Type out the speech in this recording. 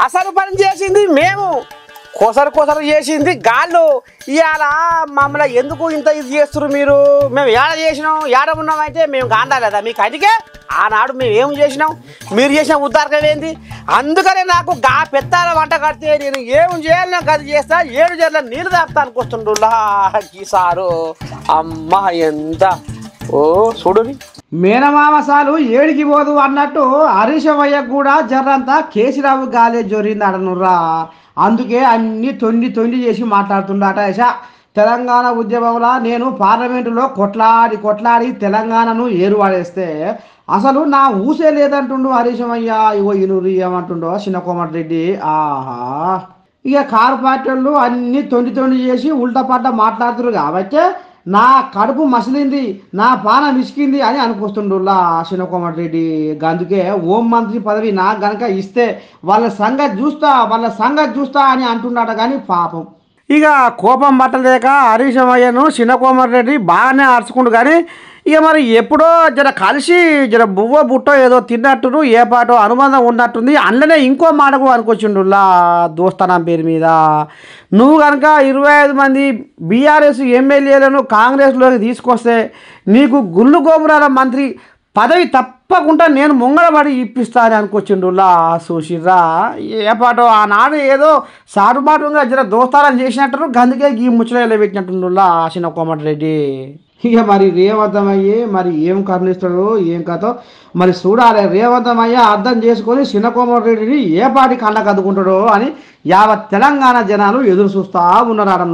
అసలు పని చేసింది మేము, కొసరు చేసింది గాళ్ళు. ఇవాళ మమ్మల్ని ఎందుకు ఇంత ఇది చేస్తున్నారు మీరు? మేము ఏడ చేసినాం, ఏడ ఉన్నామంటే మేము గాండాలేదా మీకు? అందుకే ఆనాడు మేము ఏం చేసినాం, మీరు చేసిన ఉద్దారకం ఏంది? అందుకనే నాకు గా పెద్దాల వంట కడితే నేను ఏం చేయాలి గది చేస్తా, 7 జర్ల నీళ్ళు తాపుతానికి వస్తుండ్రులా సారు. అమ్మ ఎంత ఓ చూడుని మేనమామ సాలు ఏడికి పోదు అన్నట్టు హరీశమయ్యకు కూడా జర్రంతా కేసీరావు గాలే జొరింది అడనుర్రా. అందుకే అన్ని తొండి చేసి మాట్లాడుతుండట. తెలంగాణ ఉద్యమంలో నేను పార్లమెంటులో కొట్లాడి తెలంగాణను ఏరువాడేస్తే అసలు నా ఊసే లేదంటుండు హరీశమయ్య. ఇగో ఇనురు ఏమంటుండో చిన్న కోమటిరెడ్డి. ఆహా, ఇక కారు పార్టీలు అన్ని తొండి చేసి ఉల్టా పడ్డ మాట్లాడుతున్నారు కాబట్టి నా కడుపు మసిలింది, నా పాన మిసికింది అని అనుకొస్తుండులా చిన్న కోమటిరెడ్డి. అందుకే హోం మంత్రి పదవి నాకు గనక ఇస్తే వాళ్ళ సంగతి చూస్తా అని అంటున్నాడు. కానీ పాపం ఇక కోపం పట్టలేక హరీశమయ్యను చిన్న కోమటిరెడ్డి బాగానే అరుచుకుండు. కానీ ఇక మరి ఎప్పుడో జర కలిసి జర బువ్వ బుట్టో ఏదో తిన్నట్టు ఏ పాటో అనుబంధం ఉన్నట్టుంది. అందులోనే ఇంకో మాటకు అనుకొచ్చిండులా దోస్తానం పేరు మీద. నువ్వు కనుక 25 మంది బీఆర్ఎస్ ఎమ్మెల్యేలను కాంగ్రెస్లోకి తీసుకొస్తే నీకు గుళ్ళు గోపురాల మంత్రి పదవి తప్పకుండా నేను ముంగడబడి ఇప్పిస్తానని అనుకొచ్చిండులా. చూసిర్రా ఏ పాటో ఆనాడు ఏదో సాటుబాటుగా జర దోస్తానం చేసినట్టు, అందుకే ఈ ముచ్చట పెట్టినట్టుండులా చిన్న కోమటిరెడ్డి. ఇక మరి రేవంతమయ్యే మరి ఏం కరుణిస్తాడో ఏం కథో మరి చూడాలి. రేవంతమయ్య అర్థం చేసుకొని చిన్న కోమటిరెడ్డిని ఏ పాటి కళ్ళకు అద్దుకుంటాడో అని యావత్ తెలంగాణ జనాలు ఎదురు చూస్తూ ఉన్నారు.